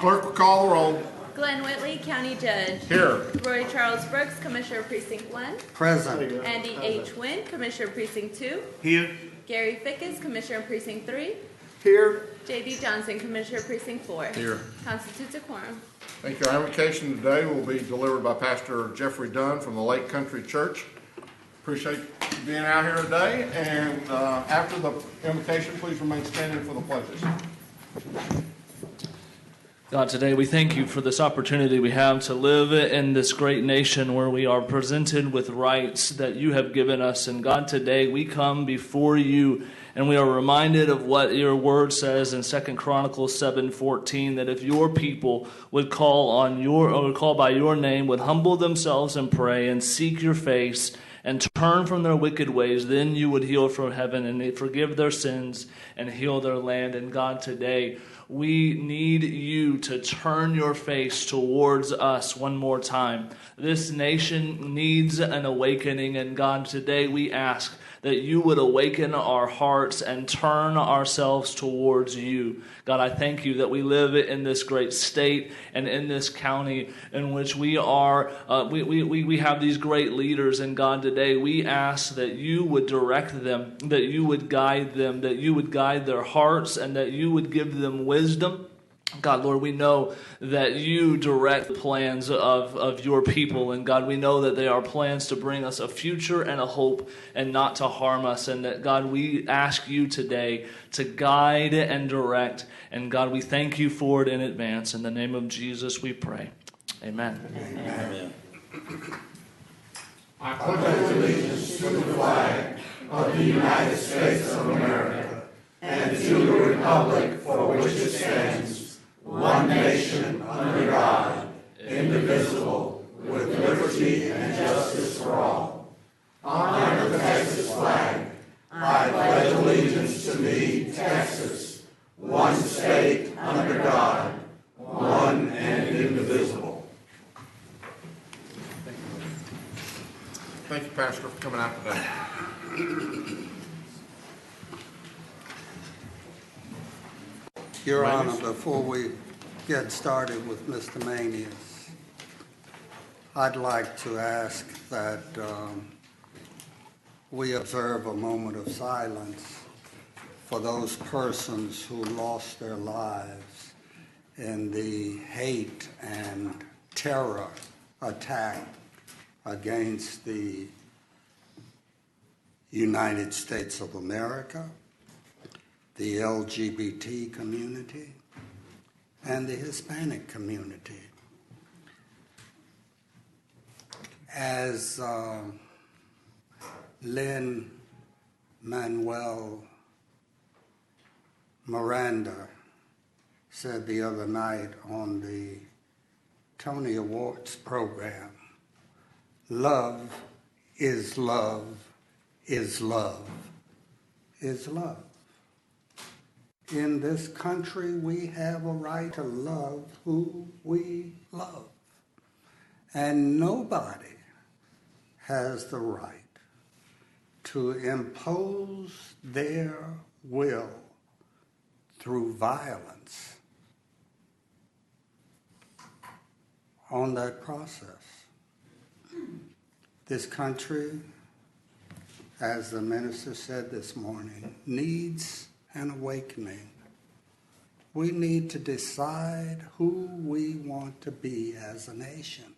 Clerk will call the roll. Glenn Whitley, County Judge. Here. Roy Charles Brooks, Commissioner Precinct 1. Present. Andy H. Wynn, Commissioner Precinct 2. Here. Gary Fickus, Commissioner Precinct 3. Here. J.D. Johnson, Commissioner Precinct 4. Here. Constitutes a quorum. Thank you. Our invocation today will be delivered by Pastor Jeffrey Dunn from the Lake Country Church. Appreciate you being out here today. And after the invocation, please remain standing for the pledges. God, today we thank you for this opportunity we have to live in this great nation where we are presented with rights that you have given us. And God, today we come before you and we are reminded of what your word says in 2 Chronicles 7:14, that if your people would call by your name, would humble themselves and pray and seek your face and turn from their wicked ways, then you would heal from heaven and forgive their sins and heal their land. And God, today we need you to turn your face towards us one more time. This nation needs an awakening, and God, today we ask that you would awaken our hearts and turn ourselves towards you. God, I thank you that we live in this great state and in this county in which we are, we have these great leaders. And God, today we ask that you would direct them, that you would guide them, that you would guide their hearts, and that you would give them wisdom. God, Lord, we know that you direct the plans of your people. And God, we know that they are plans to bring us a future and a hope and not to harm us. And that, God, we ask you today to guide and direct. And God, we thank you for it in advance. In the name of Jesus, we pray. Amen. Amen. I pledge allegiance to the flag of the United States of America and to the republic for which it stands, one nation, under God, indivisible, with liberty and justice for all. Honor the Texas flag. I pledge allegiance to thee, Texas, one state, under God, one and indivisible. Thank you, Pastor, for coming out today. Your Honor, before we get started with Mr. Manius, I'd like to ask that we observe a moment of silence for those persons who lost their lives in the hate and terror attack against the United States of America, the LGBT community, and the Hispanic community. As Lin-Manuel Miranda said the other night on the Tony Awards program, love is love is love is love. In this country, we have a right to love who we love. And nobody has the right to impose their will through violence on that process. This country, as the minister said this morning, needs an awakening. We need to decide who we want to be as a nation.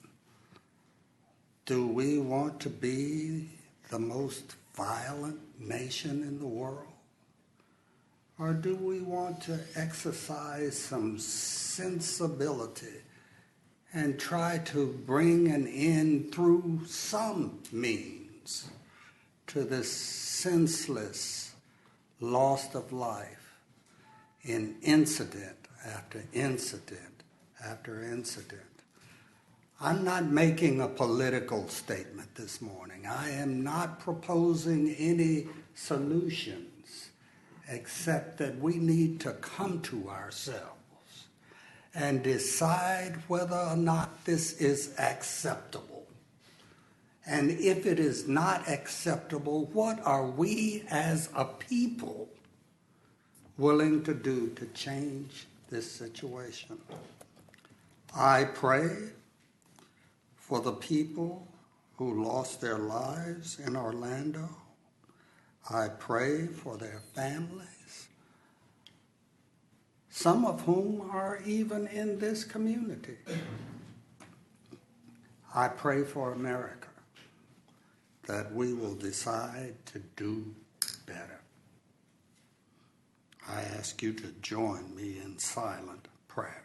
Do we want to be the most violent nation in the world? Or do we want to exercise some sensibility and try to bring an end through some means to this senseless loss of life in incident after incident after incident? I'm not making a political statement this morning. I am not proposing any solutions except that we need to come to ourselves and decide whether or not this is acceptable. And if it is not acceptable, what are we as a people willing to do to change this situation? I pray for the people who lost their lives in Orlando. I pray for their families, some of whom are even in this community. I pray for America, that we will decide to do better. I ask you to join me in silent prayer.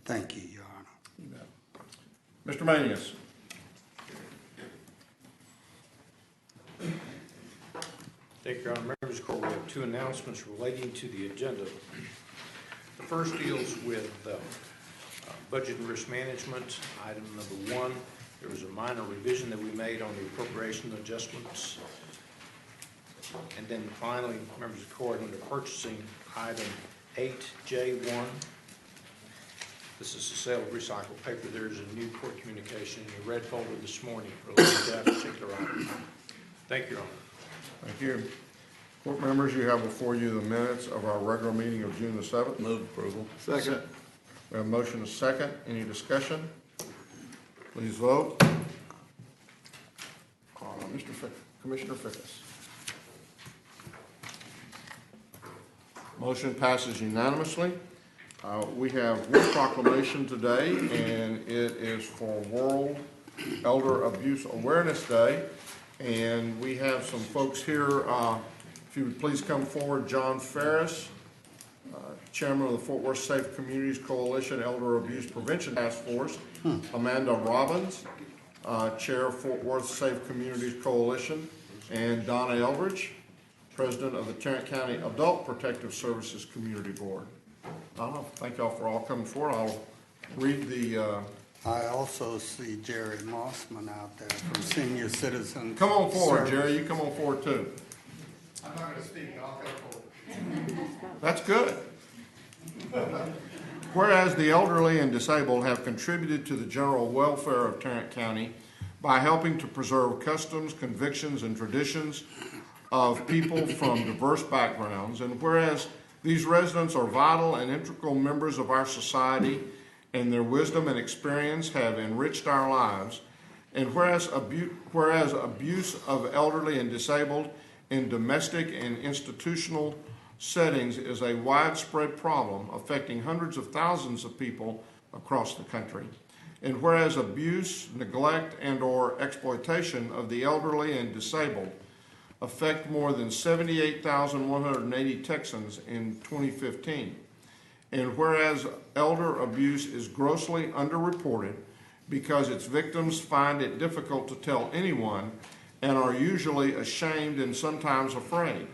Thank you, Your Honor. Mr. Manius. Thank you, Your Honor. Members of the Court, we have two announcements relating to the agenda. The first deals with budget and risk management. Item number 1, there was a minor revision that we made on the appropriation adjustments. And then finally, members of the Court, under purchasing, item 8J1. This is the sale of recycled paper. There's a new court communication in your red folder this morning related to that particular item. Thank you, Your Honor. Thank you. Court members, you have before you the minutes of our regular meeting of June the 7th. Move approval. Second. We have a motion and a second. Any discussion? Please vote. Commissioner Fickus. Motion passes unanimously. We have one proclamation today, and it is for World Elder Abuse Awareness Day. And we have some folks here. If you would please come forward, John Ferris, Chairman of the Fort Worth Safe Communities Coalition Elder Abuse Prevention Task Force, Amanda Robbins, Chair of Fort Worth Safe Communities Coalition, and Donna Eldridge, President of the Tarrant County Adult Protective Services Community Board. Donna, thank y'all for all coming forward. I'll read the... I also see Jerry Mossman out there from Senior Citizens. Come on forward, Service. Jerry. You come on forward, too. I'm not going to speak, I'll come forward. That's good. Whereas the elderly and disabled have contributed to the general welfare of Tarrant County by helping to preserve customs, convictions, and traditions of people from diverse backgrounds, and whereas these residents are vital and integral members of our society, and their wisdom and experience have enriched our lives, and whereas abuse of elderly and disabled in domestic and institutional settings is a widespread problem affecting hundreds of thousands of people across the country, and whereas abuse, neglect, and/or exploitation of the elderly and disabled affect more than 78,180 Texans in 2015, and whereas elder abuse is grossly underreported because its victims find it difficult to tell anyone and are usually ashamed and sometimes afraid,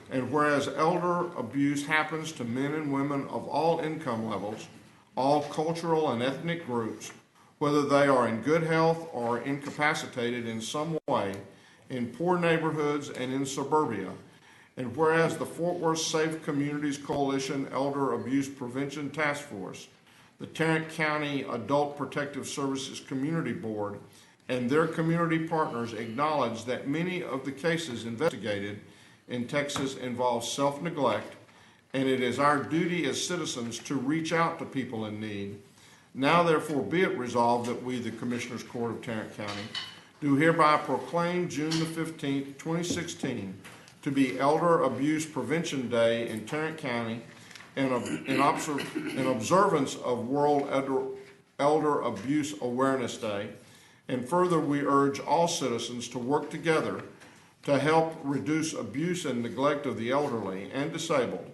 and whereas elder abuse happens to men and women of all income levels, all cultural and ethnic groups, whether they are in good health or incapacitated in some way, in poor neighborhoods and in suburbia, and whereas the Fort Worth Safe Communities Coalition Elder Abuse Prevention Task Force, the Tarrant County Adult Protective Services Community Board, and their community partners acknowledge that many of the cases investigated in Texas involve self-neglect, and it is our duty as citizens to reach out to people in need. Now therefore be it resolved that we, the Commissioners Court of Tarrant County, do hereby proclaim June the 15th, 2016 to be Elder Abuse Prevention Day in Tarrant County in observance of World Elder Abuse Awareness Day. And further, we urge all citizens to work together to help reduce abuse and neglect of the elderly and disabled,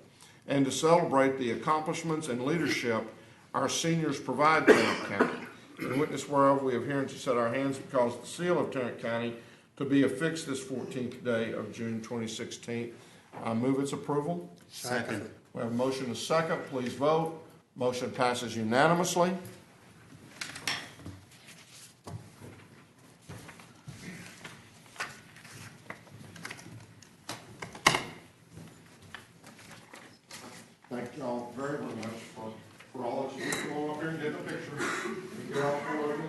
and to celebrate the accomplishments and leadership our seniors provide Tarrant County. In witness whereof we have herein to set our hands and cause the seal of Tarrant County to be affixed this 14th day of June 2016. I move its approval. Second. We have a motion and a second. Please vote. Motion passes unanimously. Thank you all very, very much for all that you did. Go up here and get the picture. Get all four of you.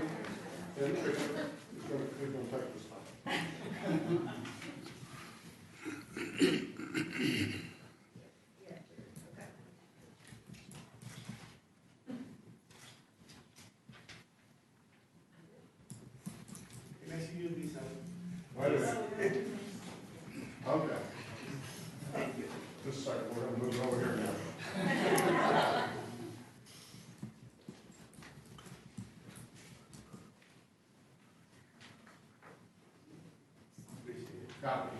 Get the picture. Wait a minute. Okay. Just a second, we're gonna move over here now. Got it.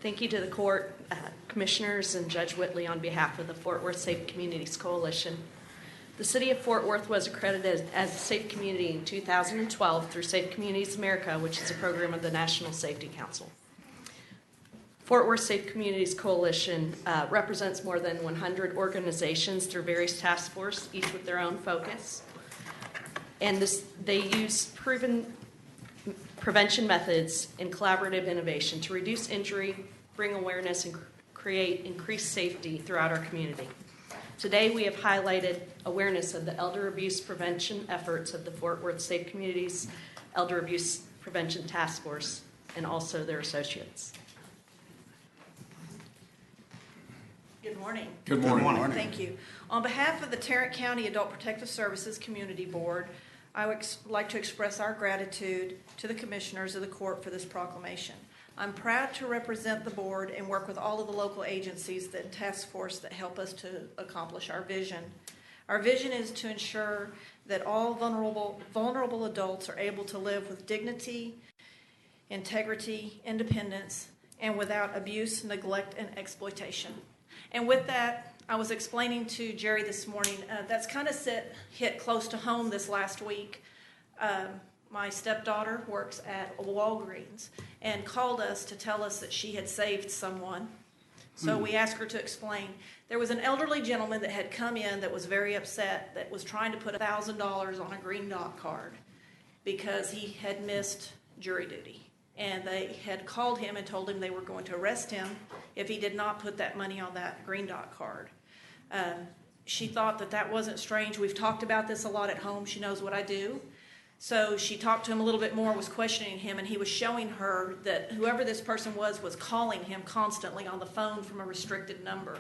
Thank you to the court, commissioners, and Judge Whitley on behalf of the Fort Worth Safe Communities Coalition. The City of Fort Worth was accredited as a safe community in 2012 through Safe Communities America, which is a program of the National Safety Council. Fort Worth Safe Communities Coalition represents more than 100 organizations through various task forces, each with their own focus. And they use proven prevention methods and collaborative innovation to reduce injury, bring awareness, and create increased safety throughout our community. Today, we have highlighted awareness of the elder abuse prevention efforts of the Fort Worth Safe Communities Elder Abuse Prevention Task Force and also their associates. Good morning. Good morning. Good morning. Thank you. On behalf of the Tarrant County Adult Protective Services Community Board, I would like to express our gratitude to the commissioners of the court for this proclamation. I'm proud to represent the board and work with all of the local agencies and task force that help us to accomplish our vision. Our vision is to ensure that all vulnerable adults are able to live with dignity, integrity, independence, and without abuse, neglect, and exploitation. And with that, I was explaining to Jerry this morning, that's kind of hit close to home this last week. My stepdaughter works at Walgreens and called us to tell us that she had saved someone. So we asked her to explain. There was an elderly gentleman that had come in that was very upset, that was trying to put $1,000 on a green dot card because he had missed jury duty. And they had called him and told him they were going to arrest him if he did not put that money on that green dot card. She thought that that wasn't strange. We've talked about this a lot at home. She knows what I do. So she talked to him a little bit more, was questioning him, and he was showing her that whoever this person was calling him constantly on the phone from a restricted number.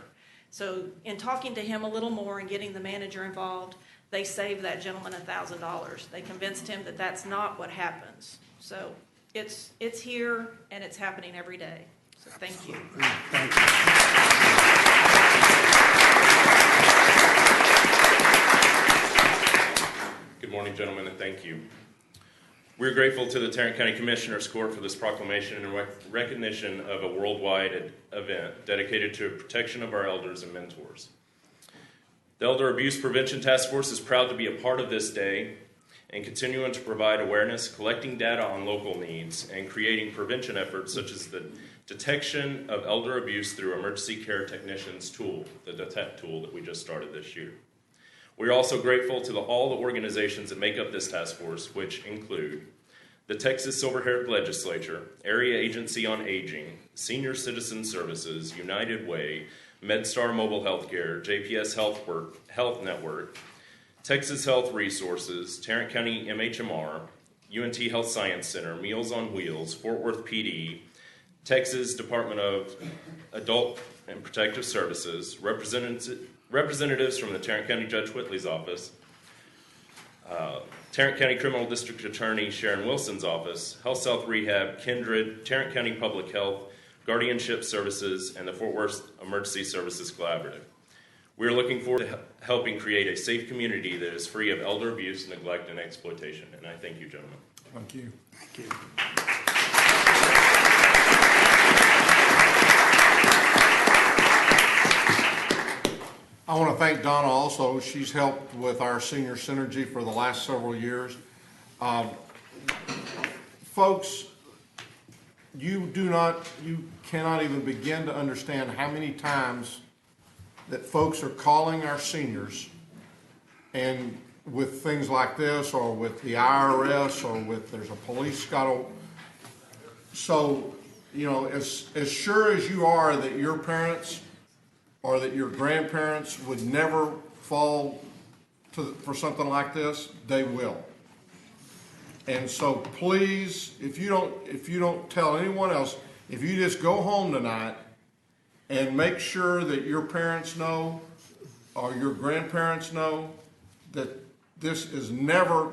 So in talking to him a little more and getting the manager involved, they saved that gentleman $1,000. They convinced him that that's not what happens. So it's here, and it's happening every day. So thank you. Thank you. Good morning, gentlemen, and thank you. We're grateful to the Tarrant County Commissioners Court for this proclamation in recognition of a worldwide event dedicated to protection of our elders and mentors. The Elder Abuse Prevention Task Force is proud to be a part of this day and continuing to provide awareness, collecting data on local needs, and creating prevention efforts such as the detection of elder abuse through Emergency Care Technicians tool, the DETECT tool that we just started this year. We are also grateful to all the organizations that make up this task force, which include the Texas Silver-Haired Legislature, Area Agency on Aging, Senior Citizen Services, United Way, MedStar Mobile Healthcare, JPS Health Network, Texas Health Resources, Tarrant County MHMR, UNT Health Science Center, Meals on Wheels, Fort Worth PD, Texas Department of Adult and Protective Services, representatives from the Tarrant County Judge Whitley's office, Tarrant County Criminal District Attorney Sharon Wilson's office, Health South Rehab, Kindred, Tarrant County Public Health, Guardianship Services, and the Fort Worth Emergency Services Collaborative. We are looking forward to helping create a safe community that is free of elder abuse, neglect, and exploitation. And I thank you, gentlemen. Thank you. Thank you. I want to thank Donna also. She's helped with our senior synergy for the last several years. Folks, you cannot even begin to understand how many times that folks are calling our seniors and with things like this, or with the IRS, or with there's a police so, you know, as sure as you are that your parents or that your grandparents would never fall for something like this, they will. And so please, if you don't tell anyone else, if you just go home tonight and make sure that your parents know or your grandparents know that this is never,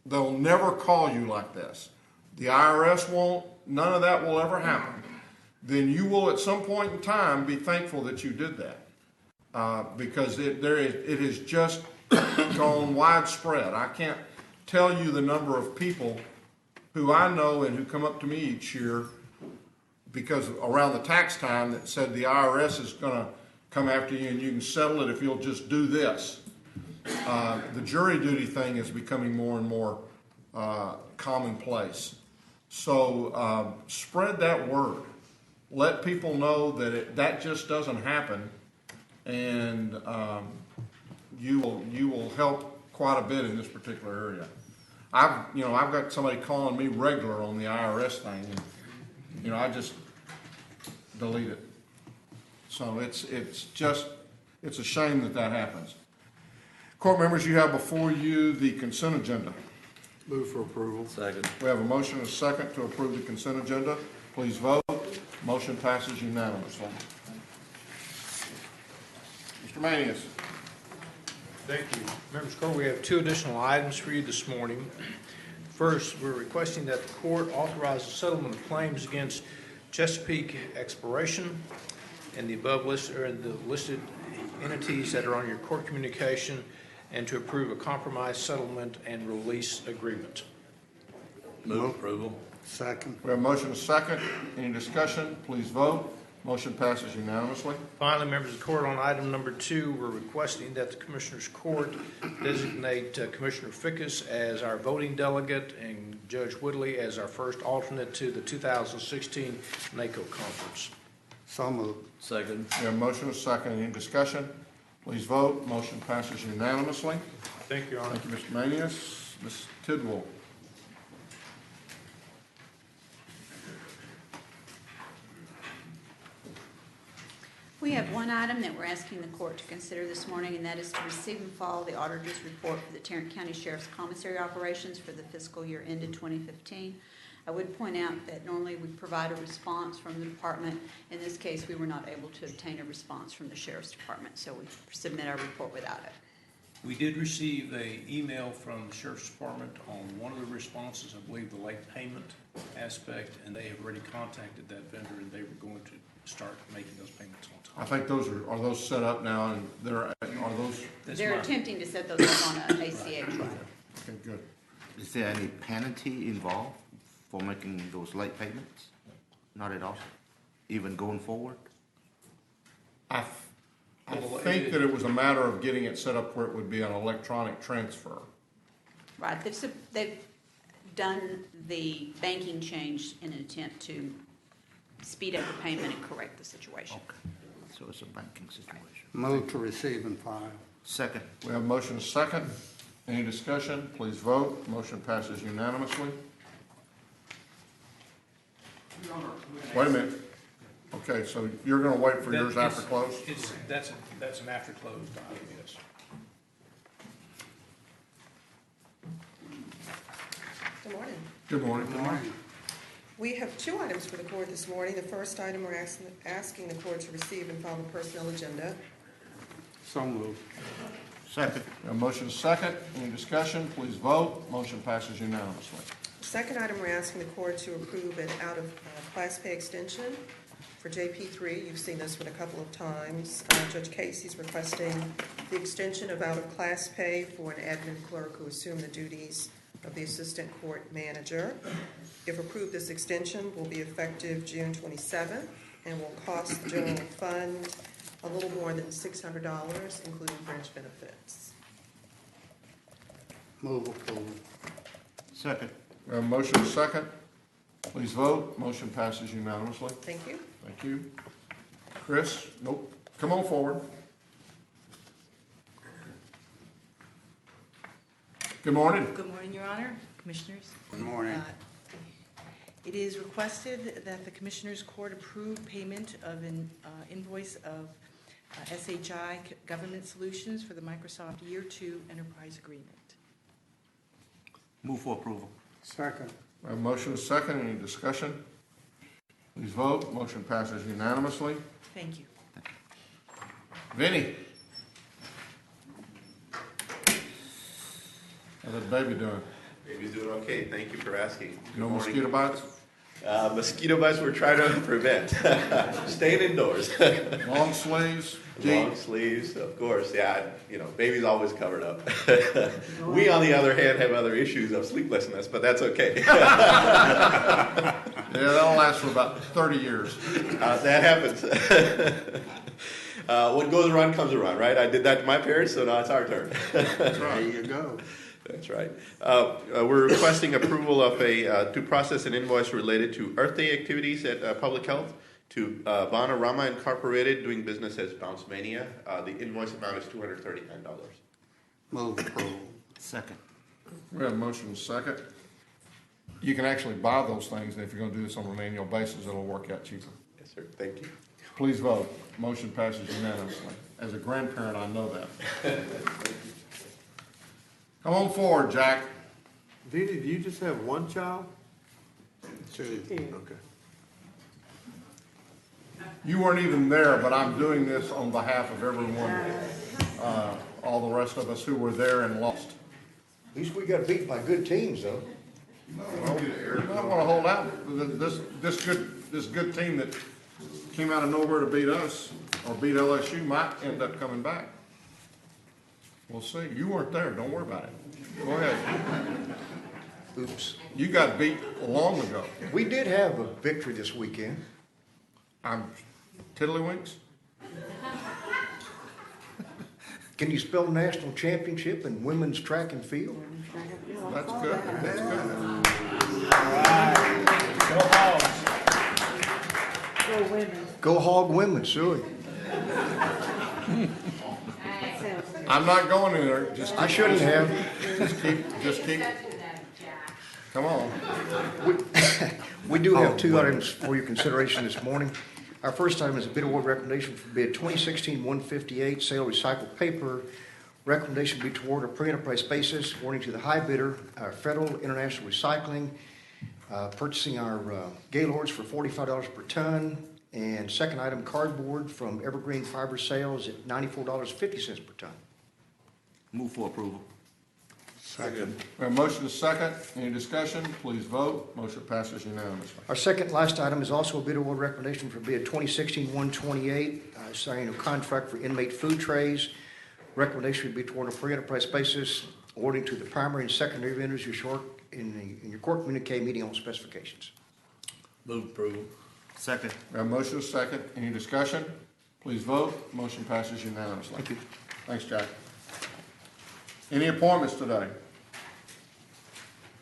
they'll never call you like this. The IRS won't, none of that will ever happen. Then you will at some point in time be thankful that you did that. Because it has just gone widespread. I can't tell you the number of people who I know and who come up to me each year because around the tax time that said the IRS is going to come after you and you can settle it if you'll just do this. The jury duty thing is becoming more and more commonplace. So spread that word. Let people know that that just doesn't happen, and you will help quite a bit in this particular area. I've got somebody calling me regular on the IRS thing, and I just delete it. So it's a shame that happens. Court members, you have before you the consent agenda. Move for approval. Second. We have a motion and a second to approve the consent agenda. Please vote. Motion passes unanimously. Mr. Manius. Thank you. Members of the court, we have two additional items for you this morning. First, we're requesting that the court authorize the settlement of claims against Chesapeake Exploration and the above list or the listed entities that are on your court communication, and to approve a compromise settlement and release agreement. Move approval. Second. We have a motion and a second. Any discussion? Please vote. Motion passes unanimously. Finally, members of the court, on item number 2, we're requesting that the Commissioners Court designate Commissioner Fickus as our voting delegate and Judge Whitley as our first alternate to the 2016 NACO conference. So moved. Second. We have a motion and a second. Any discussion? Please vote. Motion passes unanimously. Thank you, Your Honor. Thank you, Mr. Manius. Ms. Tidwell. We have one item that we're asking the court to consider this morning, and that is to receive and file the auditor's report for the Tarrant County Sheriff's Commissary operations for the fiscal year ended 2015. I would point out that normally we provide a response from the department. In this case, we were not able to obtain a response from the Sheriff's Department, so we submit our report without it. We did receive an email from the Sheriff's Department on one of the responses, I believe the late payment aspect, and they have already contacted that vendor, and they were going to start making those payments on I time. think those are those set up now, and are those? They're attempting to set those up on an ACH run. Okay, good. Is there any penalty involved for making those late payments? Not at all, even going forward? I think that it was a matter of getting it set up where it would be an electronic transfer. Right, they've done the banking change in an attempt to speed up the payment and correct the situation. Okay, so it's a banking situation. Move to receive and file. Second. We have a motion and a second. Any discussion? Please vote. Motion passes unanimously. Wait a minute. Okay, so you're going to wait for yours after close? That's an after closed item, yes. Good morning. Good morning. Good morning. We have two items for the court this morning. The first item, we're asking the court to receive and file the personnel agenda. So moved. Second. We have a motion and a second. Any discussion? Please vote. Motion passes unanimously. Second item, we're asking the court to approve an out-of-class pay extension for JP3. You've seen this one a couple of times. Judge Casey's requesting the extension of out-of-class pay for an admin clerk who assumed the duties of the assistant court manager. If approved, this extension will be effective June 27th and will cost the general fund a little more than $600, including fringe benefits. Move approval. Second. We have a motion and a second. Please vote. Motion passes unanimously. Thank you. Thank you. Chris? Nope. Come on forward. Good morning. Good morning, Your Honor, Commissioners. Good morning. It is requested that the Commissioners Court approve payment of an invoice of SHI Government Solutions for the Microsoft Year 2 Enterprise Agreement. Move for approval. Second. We have a motion is second. Any discussion? Please vote. Motion passes unanimously. Thank you. Vinny? How's that baby doing? Baby's doing okay. Thank you for asking. No mosquito bites? Mosquito bites we're trying to prevent. Staying indoors. Long sleeves? Long sleeves, of course. Yeah, baby's always covered up. We, on the other hand, have other issues of sleeplessness, but that's okay. Yeah, that'll last for about 30 years. That happens. What goes around comes around, right? I did that to my parents, so now it's our turn. That's right. There you go. That's right. We're requesting approval of to process an invoice related to Earth Day activities at Public Health to Banarama Incorporated, doing business as Bounce Mania. The invoice amount is $239. Move approval. Second. We have a motion and a second. You can actually buy those things, and if you're going to do this on an annual basis, it'll work out cheaper. Yes, sir. Thank you. Please vote. Motion passes unanimously. As a grandparent, I know that. Come on forward, Jack. Vinny, do you just have one child? Two. Okay. You weren't even there, but I'm doing this on behalf of everyone, all the rest of us who were there and lost. At least we got beat by good teams, though. You might want to hold out. This good team that came out of nowhere to beat us or beat LSU might end up coming back. We'll see. You weren't there. Don't worry about it. Go ahead. Oops. You got beat long ago. We did have a victory this weekend. I'm tiddlywinks. Can you spell national championship in women's track and field? That's good. That's good. Go Hogs. Go women. Go Hog women, sorry. I'm not going in there. I shouldn't have. Just keep. Come on. We do have two items for your consideration this morning. Our first item is a bid award recommendation for bid 2016-158, sale of recycled paper. Recommendation be toward a per-enterprise basis, awarding to the high bidder, Federal International Recycling, purchasing our Gaylords for $45 per ton. And second item, cardboard from Evergreen Fiber Sales at $94.50 per ton. Move for approval. Second. We have a motion is second. Any discussion? Please vote. Motion passes unanimously. Our second last item is also a bid award recommendation for bid 2016-128, signing a contract for inmate food trays. Recommendation would be toward a per-enterprise basis, awarding to the primary and secondary vendors in your court communique meeting on specifications. Move approval. Second. We have a motion is second. Any discussion? Please vote. Motion passes unanimously. Thank you. Thanks, Jack. Any appointments today?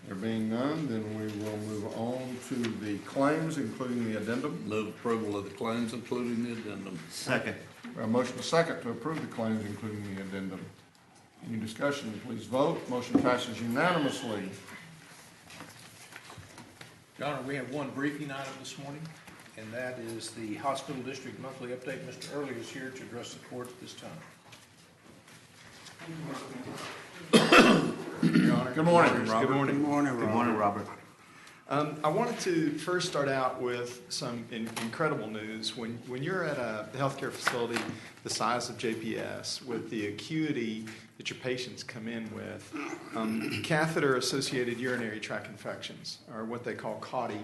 There being none, then we will move on to the claims, including the addendum. Move approval of the claims, including the addendum. Second. We have a motion is second to approve the claims, including the addendum. Any discussion? Please vote. Motion passes unanimously. Your Honor, we have one briefing item this morning, and that is the Hospital District Monthly Update. Mr. Early is here to address the court at this time. Your Honor. Good morning. Good morning. Good morning, Robert. Good morning, Robert. I wanted to first start out with some incredible news. When you're at a healthcare facility the size of JPS, with the acuity that your patients come in with, catheter-associated urinary tract infections, or what they call CAUTI,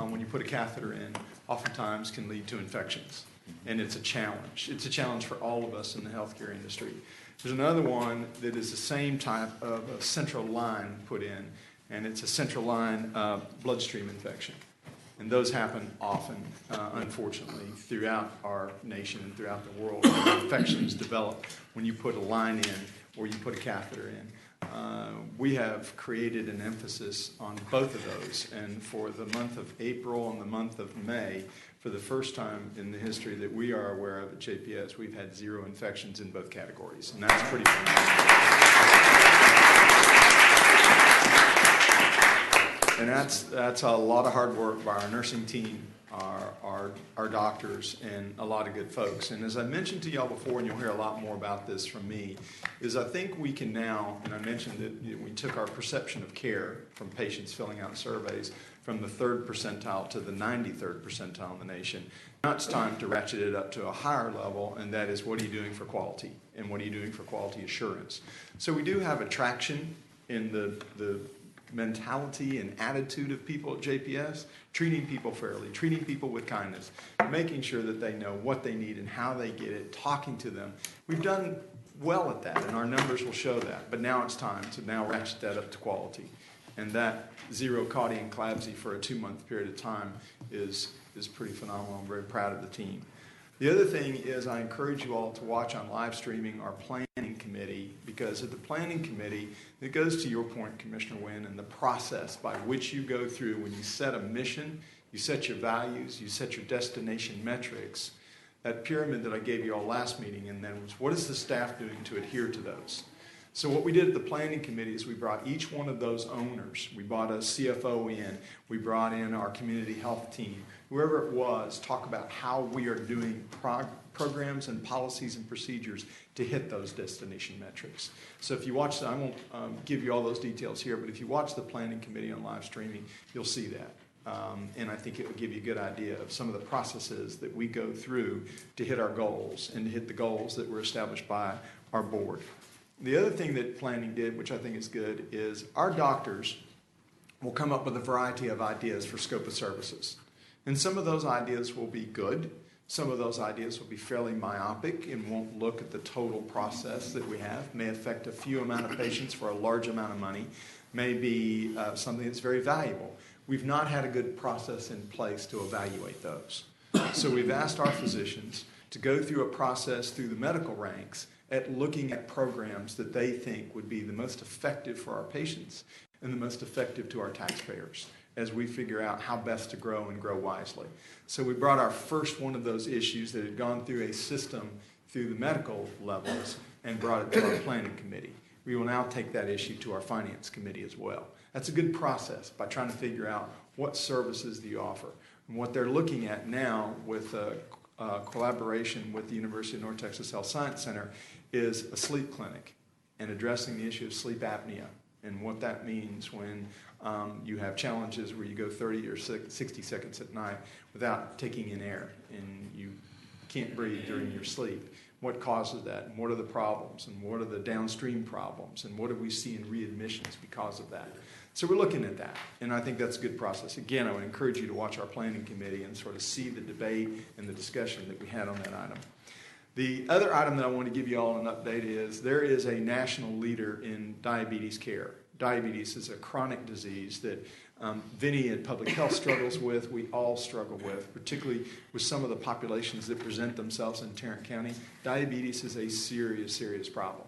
when you put a catheter in, oftentimes can lead to infections. And it's a challenge. It's a challenge for all of us in the healthcare industry. There's another one that is the same type of a central line put in, and it's a central line bloodstream infection. And those happen often, unfortunately, throughout our nation and throughout the world. Infections develop when you put a line in or you put a catheter in. We have created an emphasis on both of those, and for the month of April and the month of May, for the first time in the history that we are aware of at JPS, we've had 0 infections in both categories, and that's pretty phenomenal. And that's a lot of hard work by our nursing team our doctors and a lot of good folks. And as I mentioned to y'all before, and you'll hear a lot more about this from me, is I think we can now, and I mentioned that we took our perception of care from patients filling out surveys from the 3rd percentile to the 93rd percentile in the nation. Now it's time to ratchet it up to a higher level, and that is, what are you doing for quality? And what are you doing for quality assurance? So we do have attraction in the mentality and attitude of people at JPS, treating people fairly, treating people with kindness, making sure that they know what they need and how they get it, talking to them. We've done well at that, and our numbers will show that. But now it's time to now ratchet that up to quality. And that 0 CAUTI and CLABSI for a 2-month period of time is pretty phenomenal. I'm very proud of the team. The other thing is, I encourage you all to watch on live streaming our planning committee, because at the planning committee, it goes to your point, Commissioner Wynn, and the process by which you go through when you set a mission, you set your values, you set your destination metrics. That pyramid that I gave you all last meeting, and then was, what is the staff doing to adhere to those? So what we did at the planning committee is we brought each one of those owners. We brought a CFO in. We brought in our community health team. Whoever it was, talk about how we are doing programs and policies and procedures to hit those destination metrics. So if you watch, I won't give you all those details here, but if you watch the planning committee on live streaming, you'll see that. And I think it will give you a good idea of some of the processes that we go through to hit our goals and to hit the goals that were established by our board. The other thing that planning did, which I think is good, is our doctors will come up with a variety of ideas for scope of services. And some of those ideas will be good. Some of those ideas will be fairly myopic and won't look at the total process that we have, may affect a few amount of patients for a large amount of money, may be something that's very valuable. We've not had a good process in place to evaluate those. So we've asked our physicians to go through a process through the medical ranks at looking at programs that they think would be the most effective for our patients and the most effective to our taxpayers as we figure out how best to grow and grow wisely. So we brought our first one of those issues that had gone through a system through the medical levels and brought it to our planning committee. We will now take that issue to our finance committee as well. That's a good process by trying to figure out what services do you offer. And what they're looking at now with collaboration with the University of North Texas Health Science Center is a sleep clinic and addressing the issue of sleep apnea and what that means when you have challenges where you go 30 or 60 seconds at night without taking in air and you can't breathe during your sleep. What causes that, and what are the problems, and what are the downstream problems, and what do we see in readmissions because of that? So we're looking at that, and I think that's a good process. Again, I would encourage you to watch our planning committee and sort of see the debate and the discussion that we had on that item. The other item that I want to give you all an update is there is a national leader in diabetes care. Diabetes is a chronic disease that Vinny at Public Health struggles with, we all struggle with, particularly with some of the populations that present themselves in Tarrant County. Diabetes is a serious, serious problem.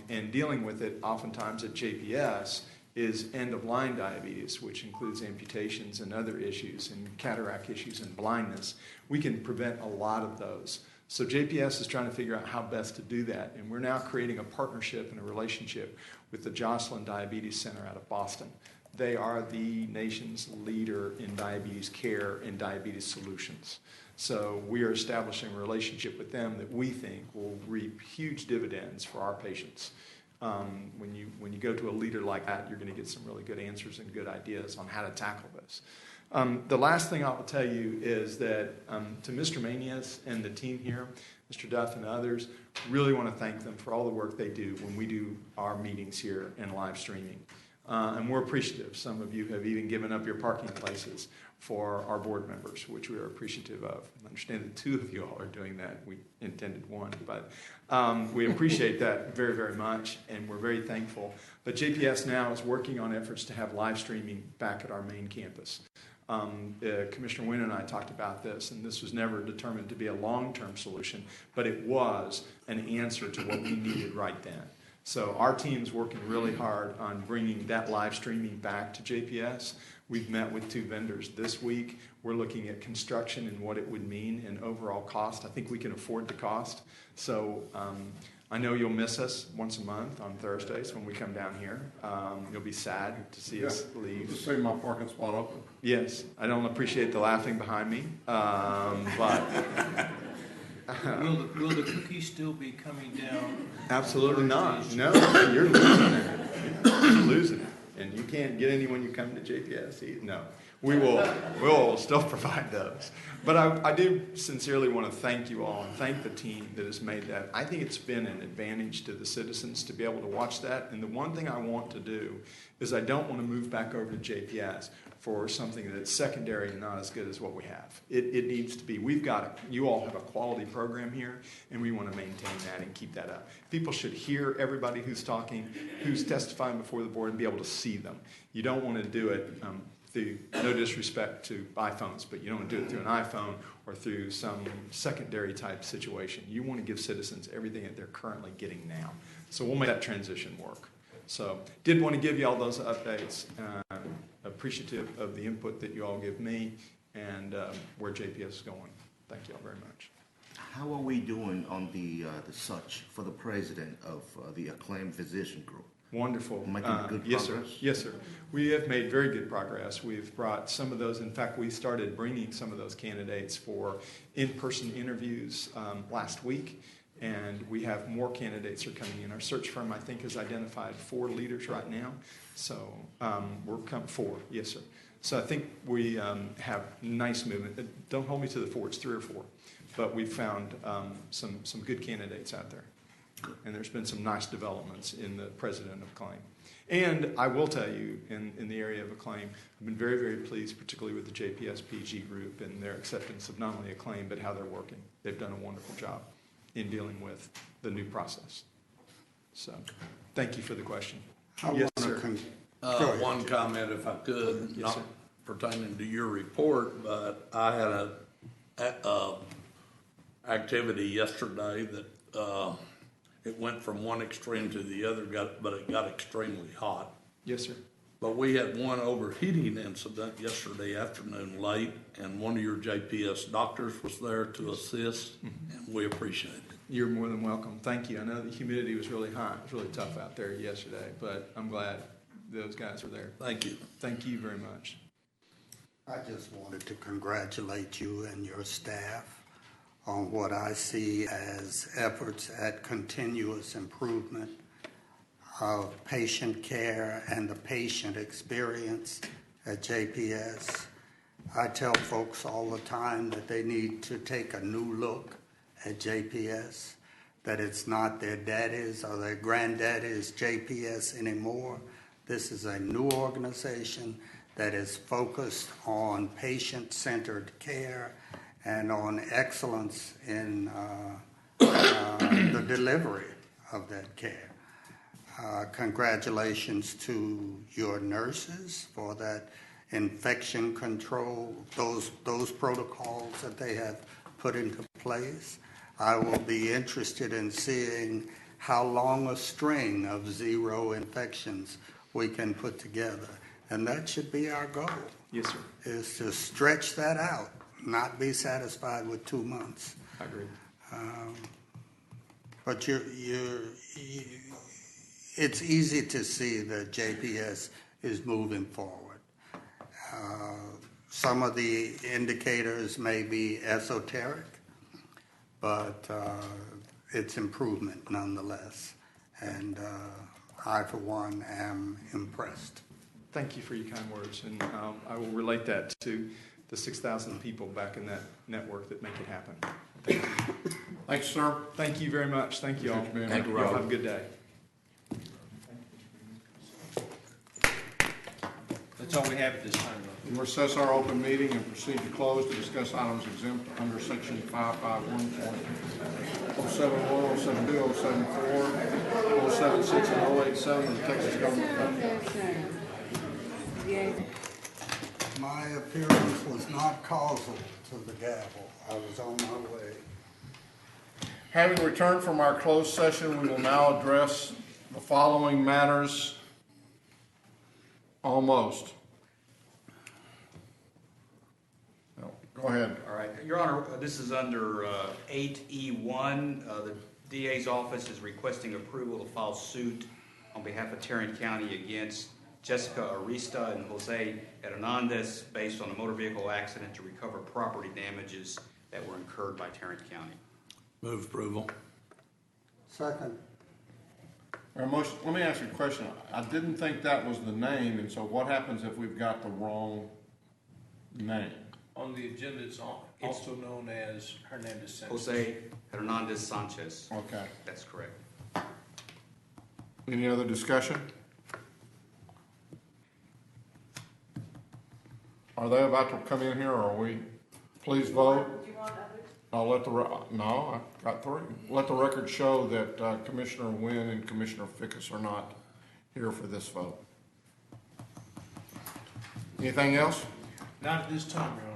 And dealing with it oftentimes at JPS is end-of-line diabetes, which includes amputations and other issues, and cataract issues and blindness. We can prevent a lot of those. So JPS is trying to figure out how best to do that, and we're now creating a partnership and a relationship with the Joslin Diabetes Center out of Boston. They are the nation's leader in diabetes care and diabetes solutions. So we are establishing a relationship with them that we think will reap huge dividends for our patients. When you go to a leader like that, you're going to get some really good answers and good ideas on how to tackle this. The last thing I will tell you is that to Mr. Manias and the team here, Mr. Duff and others, really want to thank them for all the work they do when we do our meetings here and live streaming. And we're appreciative. Some of you have even given up your parking places for our board members, which we are appreciative of. I understand that 2 of you all are doing that. We intended 1, but we appreciate that very, very much, and we're very thankful. But JPS now is working on efforts to have live streaming back at our main campus. Commissioner Wynn and I talked about this, and this was never determined to be a long-term solution, but it was an answer to what we needed right then. So our team's working really hard on bringing that live streaming back to JPS. We've met with 2 vendors this week. We're looking at construction and what it would mean and overall cost. I think we can afford the cost. So I know you'll miss us once a month on Thursdays when we come down here. You'll be sad to see us leave. Just leave my parking spot open. Yes, I don't appreciate the laughing behind me, but Will the cookies still be coming down? absolutely not. No, you're losing it. You're losing it, and you can't get any when you come to JPS. No, we'll still provide those. But I do sincerely want to thank you all and thank the team that has made that. I think it's been an advantage to the citizens to be able to watch that. And the one thing I want to do is I don't want to move back over to JPS for something that's secondary and not as good as what we have. It needs to be. You all have a quality program here, and we want to maintain that and keep that up. People should hear everybody who's talking, who's testifying before the board, and be able to see them. You don't want to do it through, no disrespect to iPhones, but you don't want to do it through an iPhone or through some secondary type situation. You want to give citizens everything that they're currently getting now. So we'll make that transition work. So did want to give you all those updates. Appreciative of the input that you all give me and where JPS is going. Thank you all very much. How are we doing on the search for the president of the acclaimed physician group? Wonderful. Making good yes, progress? sir. Yes, sir. We have made very good progress. We've brought some of those. In fact, we started bringing some of those candidates for in-person interviews last week, and we have more candidates are coming in. Our search firm, I think, has identified 4 leaders right now. So we're coming 4. Yes, sir. So I think we have nice movement. Don't hold me to the 4. It's 3 or 4. But we've found some good candidates out there. And there's been some nice developments in the president of Acclaim. And I will tell you, in the area of Acclaim, I've been very, very pleased, particularly with the JPS PG group and their acceptance of not only Acclaim, but how they're working. They've done a wonderful job in dealing with the new process. So, thank you for the question. Yes, sir. One comment, if I could, Yes, not sir. pertaining to your report, but I had a activity yesterday that it went from one extreme to the other, but it got extremely hot. Yes, sir. But we had one overheating incident yesterday afternoon late, and one of your JPS doctors was there to assist, and we appreciate it. You're more than welcome. Thank you. I know the humidity was really high. It was really tough out there yesterday, but I'm glad those guys were there. Thank you. Thank you very much. I just wanted to congratulate you and your staff on what I see as efforts at continuous improvement of patient care and the patient experience at JPS. I tell folks all the time that they need to take a new look at JPS, that it's not their daddy's or their granddaddy's JPS anymore. This is a new organization that is focused on patient-centered care and on excellence in the delivery of that care. Congratulations to your nurses for that infection control, those protocols that they have put into place. I will be interested in seeing how long a string of 0 infections we can put together. And that should be our goal. Yes, sir. Is to stretch that out, not be satisfied with 2 months. I agree. But it's easy to see that JPS is moving forward. Some of the indicators may be esoteric, but it's improvement nonetheless. And I, for one, am impressed. Thank you for your kind words, and I will relate that to the 6,000 people back in that network that make it happen. Thank you. Thanks, sir. Thank you very much. Thank you all. Thank you, Y'all have a good day. That's all we have at this time, though. We'll recess our open meeting and proceed to close to discuss items exempt under section 551.071, 072, 074, 076, and 087 of the Texas Government Code. My appearance was not causal to the gavel. I was on my way. Having returned from our closed session, we will now address the following matters. Almost. No, go ahead. All right, Your Honor, this is under 8E1. DA's office is requesting approval to file suit on behalf of Tarrant County against Jessica Arista and Jose Hernandez based on a motor vehicle accident to recover property damages that were incurred by Tarrant County. Move approval. Second. Motion, let me ask you a question. I didn't think that was the name, and so what happens if we've got the wrong name? On the agenda, it's also known as Hernandez Sanchez. Jose Hernandez Sanchez. Okay. That's correct. Any other discussion? Are they about to come in here, or are we? Please vote. Do you want others? I'll let no, I got three. Let the record show that Commissioner Wynn and Commissioner Fickus are not here for this vote. Anything else? Not at this time, Your